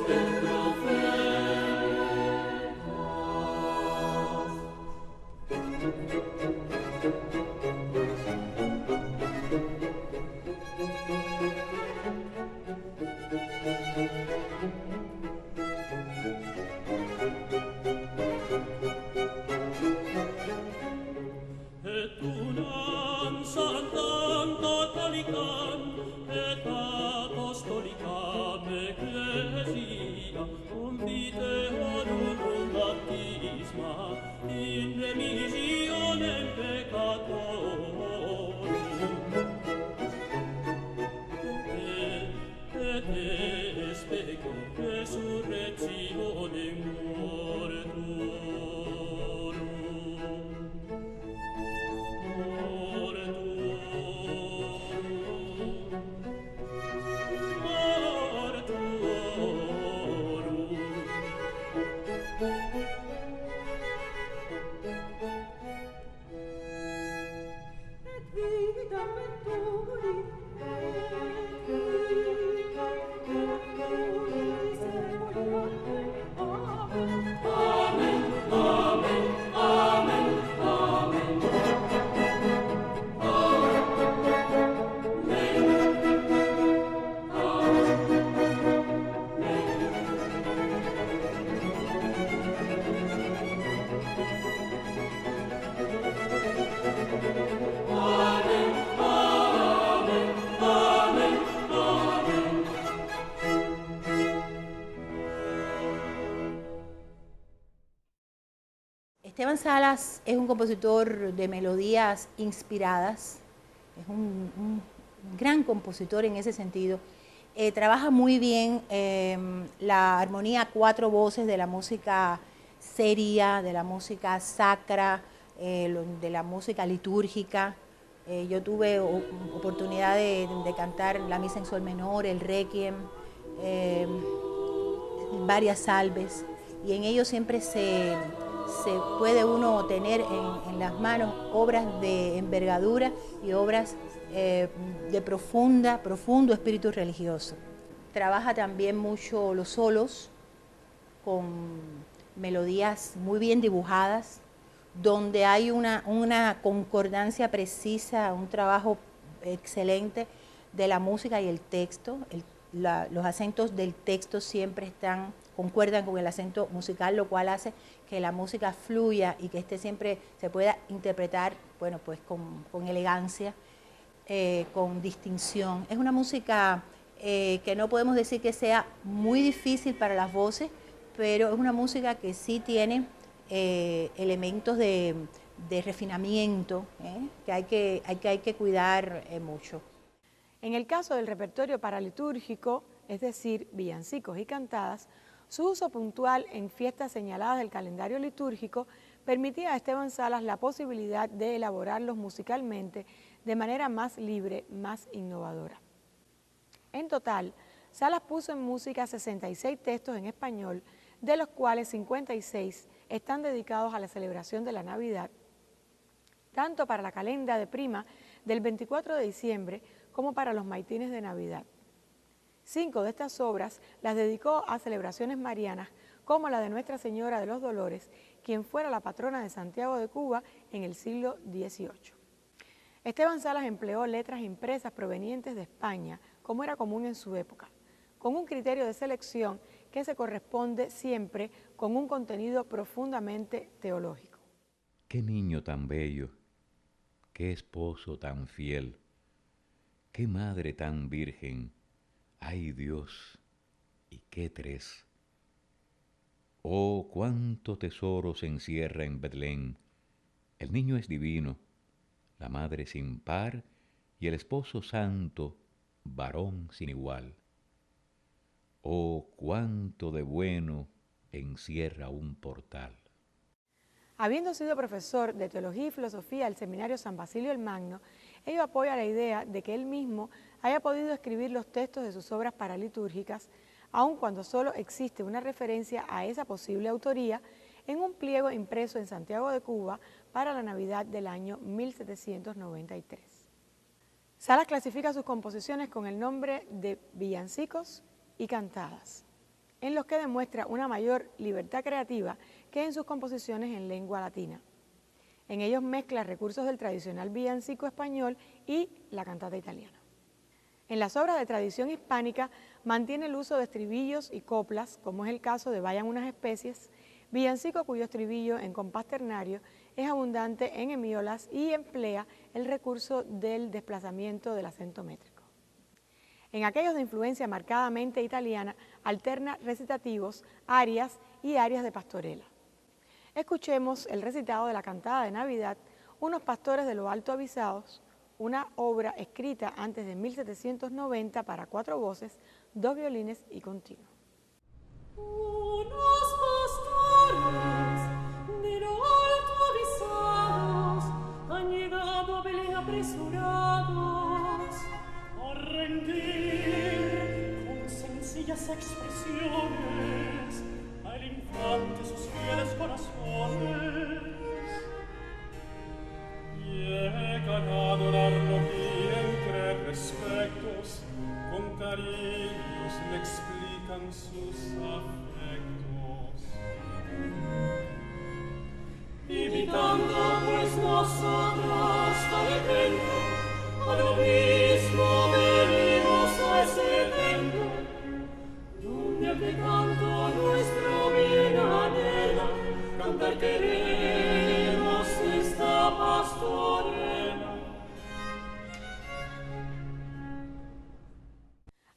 et profetas. Et unam sanctam catholicam et apostolicam ecclesia conviteorum baptisma in remissionem peccatorum, et specum resurrectionem mortuorum. Et vita venturi, Amen, amen, amen, amen. Esteban Salas es un compositor de melodías inspiradas, es un gran compositor en ese sentido. Trabaja muy bien la armonía a cuatro voces de la música seria, de la música sacra, de la música litúrgica. Yo tuve oportunidad de cantar la misa en sol menor, el requiem, varias salves, y en ello siempre se puede uno tener en las manos obras de envergadura y obras de profundo espíritu religioso. Trabaja también mucho los solos, con melodías muy bien dibujadas, donde hay una concordancia precisa, un trabajo excelente de la música y el texto. Los acentos del texto siempre están concuerdan con el acento musical, lo cual hace que la música fluya y que siempre se pueda interpretar, bueno, pues con elegancia, con distinción. Es una música que no podemos decir que sea muy difícil para las voces, pero es una música que sí tiene elementos de refinamiento, que hay que cuidar mucho. En el caso del repertorio paralitúrgico, es decir, villancicos y cantadas, su uso puntual en fiestas señaladas del calendario litúrgico permitía a Esteban Salas la posibilidad de elaborarlos musicalmente de manera más libre, más innovadora. En total, Salas puso en música 66 textos en español, de los cuales 56 están dedicados a la celebración de la Navidad, tanto para la calenda de Prima del 24 de diciembre como para los maitines de Navidad. 5 de estas obras las dedicó a celebraciones marianas, como la de Nuestra Señora de los Dolores, quien fuera la patrona de Santiago de Cuba en el siglo XVIII. Esteban Salas empleó letras impresas provenientes de España, como era común en su época, con un criterio de selección que se corresponde siempre con un contenido profundamente teológico. Qué niño tan bello, qué esposo tan fiel, qué madre tan virgen, ¡ay Dios! ¿Y qué tres? Oh, cuánto tesoro se encierra en Betlén. El niño es divino, la madre sin par y el esposo santo, varón sin igual. Oh, cuánto de bueno encierra un portal. Habiendo sido profesor de Teología y Filosofía del Seminario San Basilio el Magno, ello apoya la idea de que él mismo haya podido escribir los textos de sus obras paralitúrgicas, aun cuando solo existe una referencia a esa posible autoría en un pliego impreso en Santiago de Cuba para la Navidad del año 1793. Salas clasifica sus composiciones con el nombre de villancicos y cantadas, en los que demuestra una mayor libertad creativa que en sus composiciones en lengua latina. En ellos mezcla recursos del tradicional villancico español y la cantata italiana. En las obras de tradición hispánica mantiene el uso de estribillos y coplas, como es el caso de Vayan unas especies, villancico cuyo estribillo en compás ternario es abundante en hemíolas y emplea el recurso del desplazamiento del acento métrico. En aquellos de influencia marcadamente italiana, alterna recitativos, arias y arias de pastorela. Escuchemos el recitado de la cantada de Navidad, Unos pastores de lo alto avisados, una obra escrita antes de 1790 para 4 voces, 2 violines y continuo. Unos pastores de lo alto avisados han llegado a Belén apresurados a rendir con sencillas expresiones al infante sus fieles corazones. Y he ganado la armonía entre respectos, con cariños me explican sus afectos. Imitando pues nosotros tal ejemplo, a lo mismo venimos a ese templo, donde al que canto nuestro bien anhela, cantar queremos esta pastorela.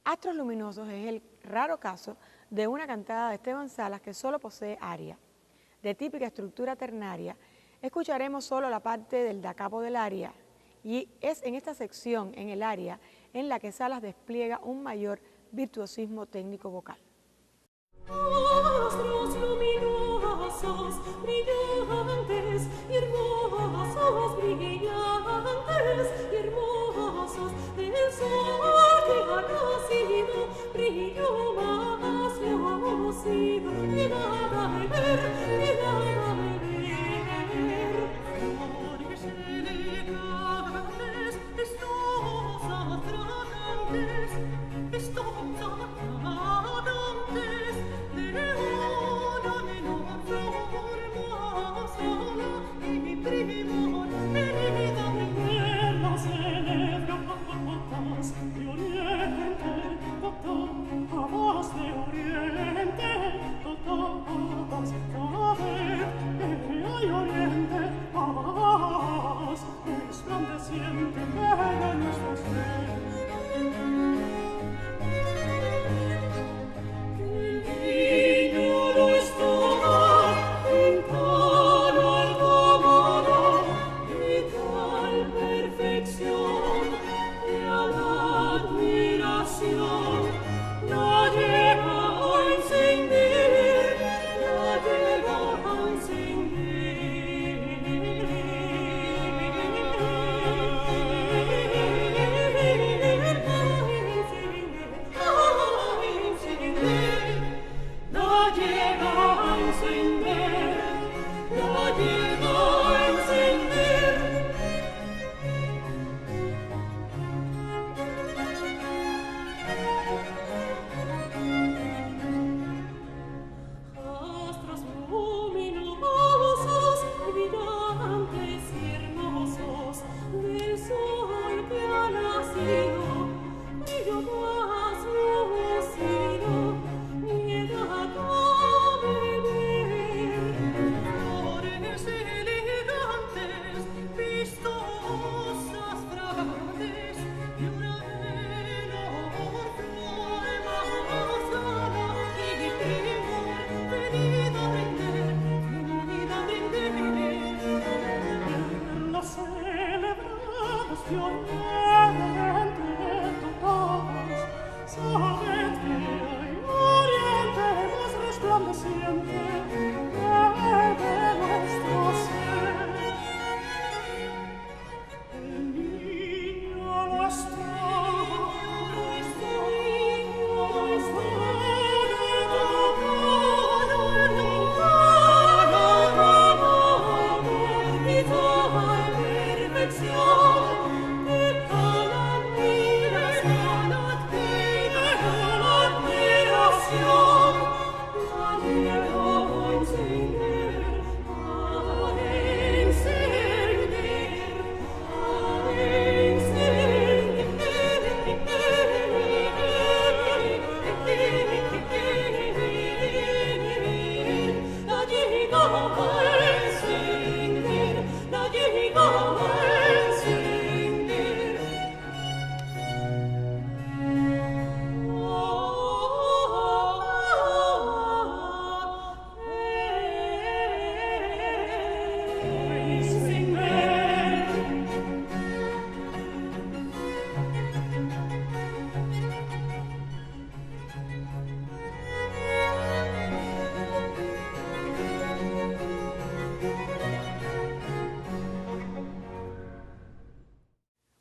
Astros luminosos es el raro caso de una cantada de Esteban Salas que solo posee aria. De típica estructura ternaria, escucharemos solo la parte del da capo del aria, y es en esta sección, en el aria, en la que Salas despliega un mayor virtuosismo técnico vocal. Astros luminosos, brillantes y hermosos, brillantes y hermosos, del sol que ha nacido, brillo más lucido, llegad a beber, flores elegantes, estos atragantes, estos atragantes.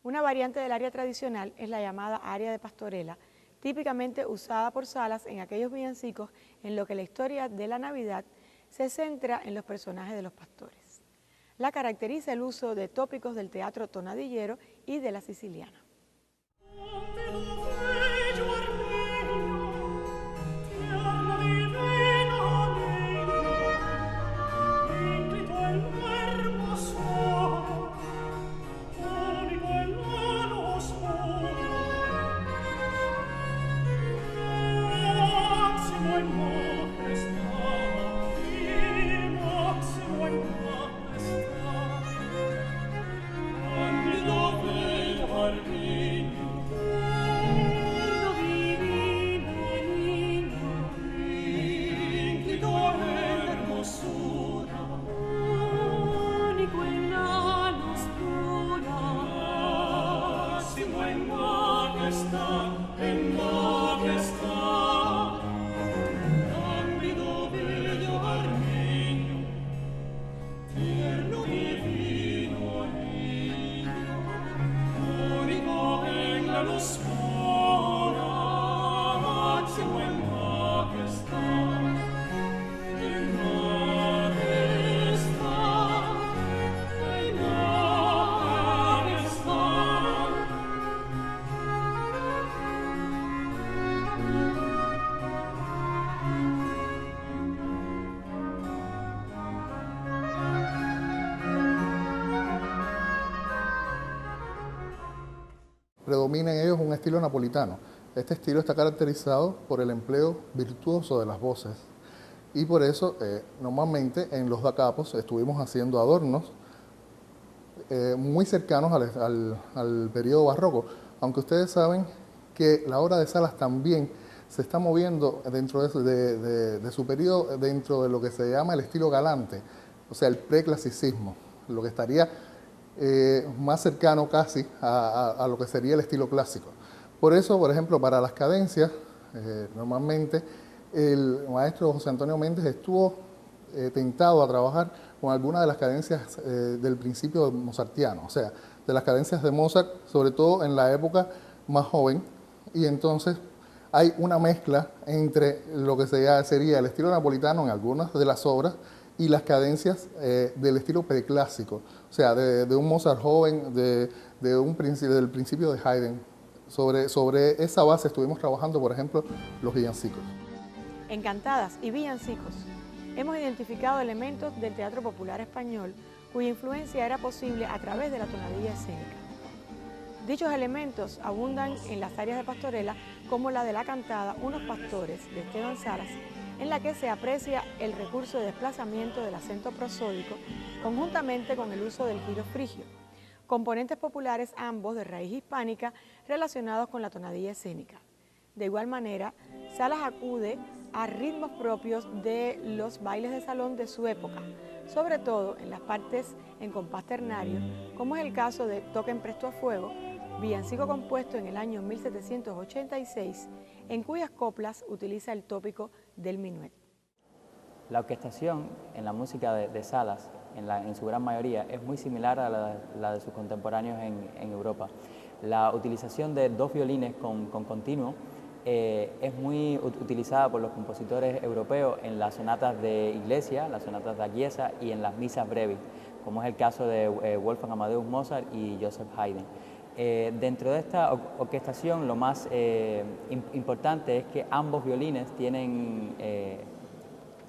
Una variante del aria tradicional es la llamada aria de pastorela, típicamente usada por Salas en aquellos villancicos en lo que la historia de la Navidad se centra en los personajes de los pastores. La caracteriza el uso de tópicos del teatro tonadillero y de la siciliana. Predomina en ellos un estilo napolitano. Este estilo está caracterizado por el empleo virtuoso de las voces y por eso normalmente en los da capos estuvimos haciendo adornos muy cercanos al periodo barroco, aunque ustedes saben que la obra de Salas también se está moviendo dentro de su periodo, dentro de lo que se llama el estilo galante, o sea, el preclasicismo, lo que estaría más cercano casi a lo que sería el estilo clásico. Por eso, por ejemplo, para las cadencias, normalmente el maestro José Antonio Méndez estuvo tentado a trabajar con algunas de las cadencias del principio mozartiano, o sea, de las cadencias de Mozart, sobre todo en la época más joven, y entonces hay una mezcla entre lo que sería el estilo napolitano en algunas de las obras y las cadencias del estilo preclásico, o sea, de un Mozart joven, del principio de Haydn. Sobre esa base estuvimos trabajando, por ejemplo, los villancicos. En Cantadas y Villancicos hemos identificado elementos del teatro popular español cuya influencia era posible a través de la tonadilla escénica. Dichos elementos abundan en las áreas de pastorela como la de la cantada Unos Pastores de Esteban Salas, en la que se aprecia el recurso de desplazamiento del acento prosódico conjuntamente con el uso del giro frigio, componentes populares ambos de raíz hispánica relacionados con la tonadilla escénica. De igual manera, Salas acude a ritmos propios de los bailes de salón de su época, sobre todo en las partes en compás ternario, como es el caso de Toquen Presto a Fuego, villancico compuesto en el año 1786, en cuyas coplas utiliza el tópico del minuet. La orquestación en la música de Salas, en su gran mayoría, es muy similar a la de sus contemporáneos en Europa. La utilización de dos violines con continuo es muy utilizada por los compositores europeos en las sonatas de iglesia, las sonatas de Aguiesa y en las misas breves, como es el caso de Wolfgang Amadeus Mozart y Joseph Haydn. Dentro de esta orquestación lo más importante es que ambos violines tienen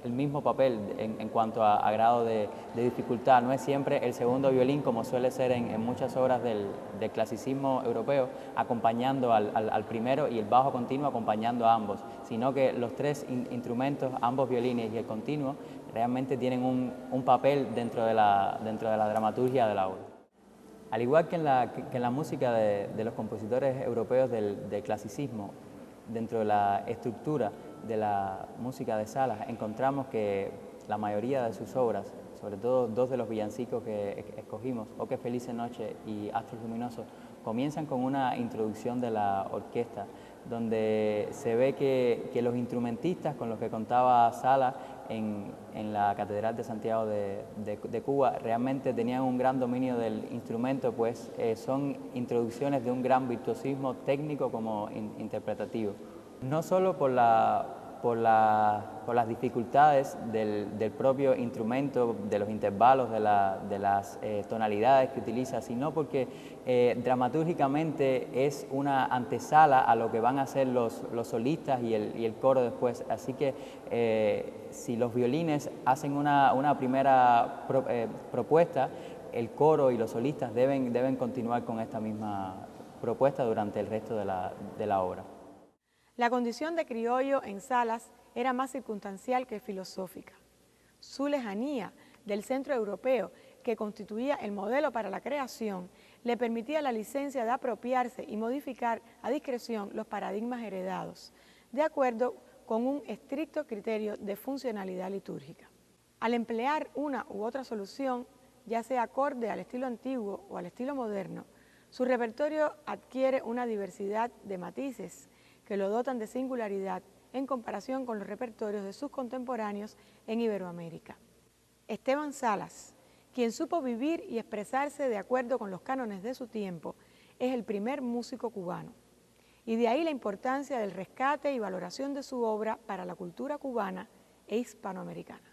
el mismo papel en cuanto a grado de dificultad. No es siempre el segundo violín, como suele ser en muchas obras del clasicismo europeo, acompañando al primero y el bajo continuo acompañando a ambos, sino que los tres instrumentos, ambos violines y el continuo, realmente tienen un papel dentro de la dramaturgia de la obra. Al igual que en la música de los compositores europeos del clasicismo, dentro de la estructura de la música de Salas encontramos que la mayoría de sus obras, sobre todo dos de los villancicos que escogimos, O qué feliz noche y Astros luminosos, comienzan con una introducción de la orquesta, donde se ve que los instrumentistas con los que contaba Salas en la Catedral de Santiago de Cuba realmente tenían un gran dominio del instrumento, pues son introducciones de un gran virtuosismo técnico como interpretativo. No solo por las dificultades del propio instrumento, de los intervalos, de las tonalidades que utiliza, sino porque dramatúrgicamente es una antesala a lo que van a hacer los solistas y el coro después. Así que si los violines hacen una primera propuesta, el coro y los solistas deben continuar con esta misma propuesta durante el resto de la obra. La condición de criollo en Salas era más circunstancial que filosófica. Su lejanía del centro europeo, que constituía el modelo para la creación, le permitía la licencia de apropiarse y modificar a discreción los paradigmas heredados, de acuerdo con un estricto criterio de funcionalidad litúrgica. Al emplear una u otra solución, ya sea acorde al estilo antiguo o al estilo moderno, su repertorio adquiere una diversidad de matices que lo dotan de singularidad en comparación con los repertorios de sus contemporáneos en Iberoamérica. Esteban Salas, quien supo vivir y expresarse de acuerdo con los cánones de su tiempo, es el primer músico cubano, y de ahí la importancia del rescate y valoración de su obra para la cultura cubana e hispanoamericana.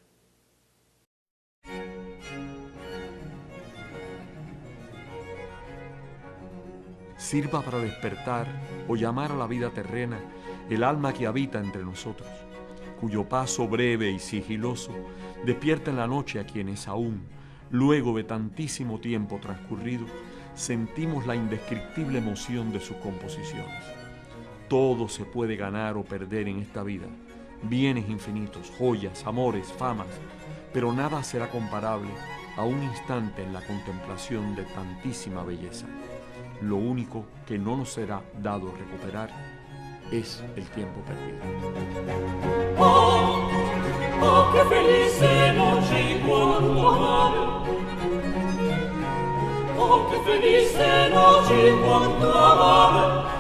Sirva para despertar o llamar a la vida terrena el alma que habita entre nosotros, cuyo paso breve y sigiloso despierta en la noche a quienes aún, luego de tantísimo tiempo transcurrido, sentimos la indescriptible emoción de sus composiciones. Todo se puede ganar o perder en esta vida, bienes infinitos, joyas, amores, famas, pero nada será comparable a un instante en la contemplación de tantísima belleza. Lo único que no nos será dado recuperar es el tiempo perdido. Oh, oh, qué feliz noche y cuánto amar. Oh, qué feliz noche y cuánto amar.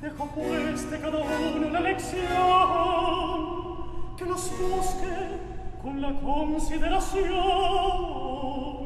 Dejo pues de cada uno la lección, que los busque con la consideración.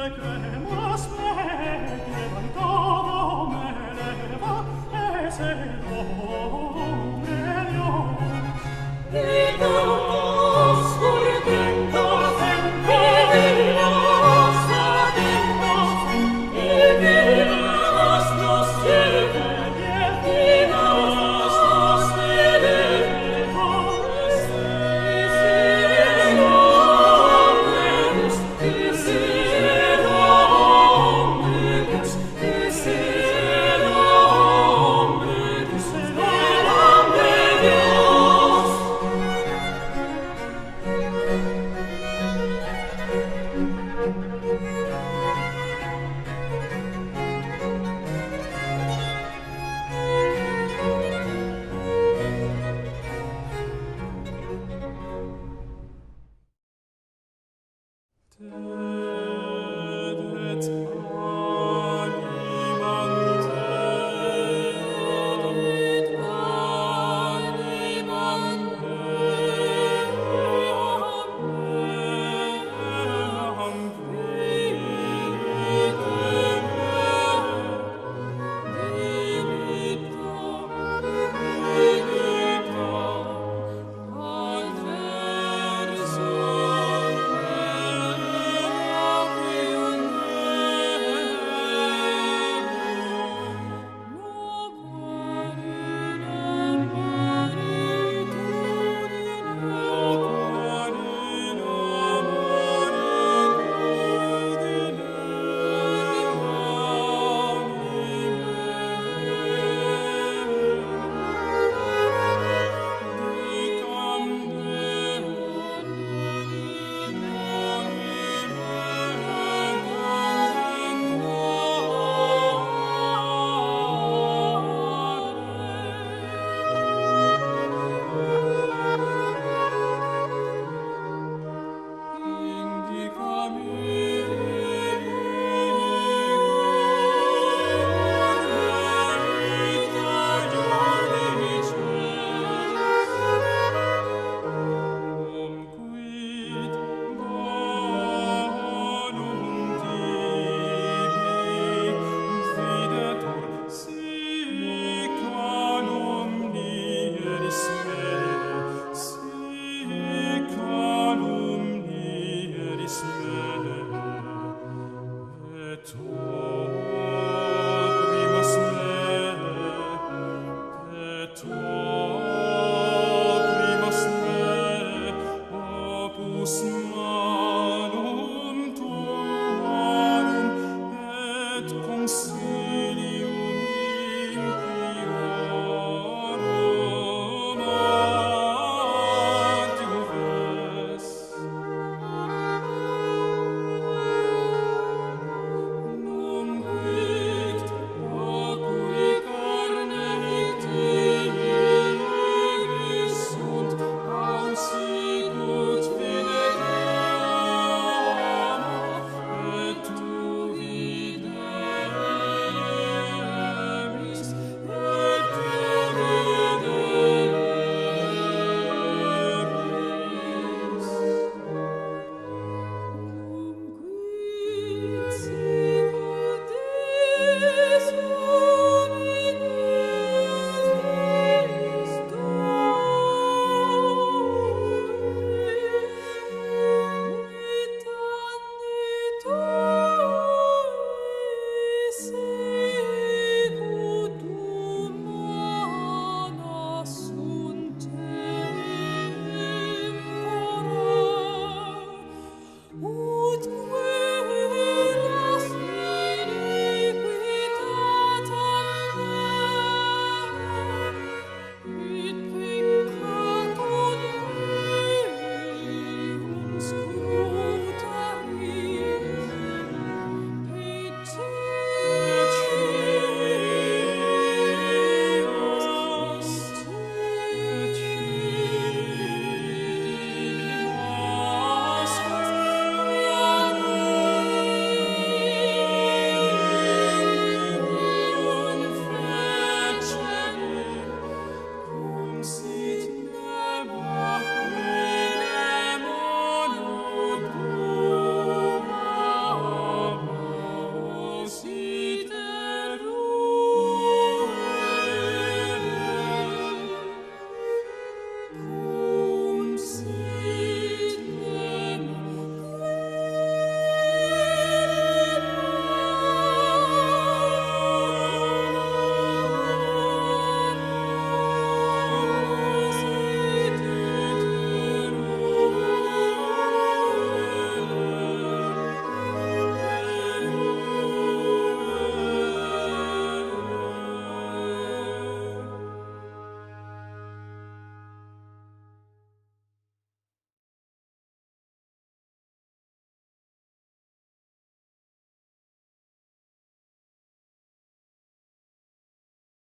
Che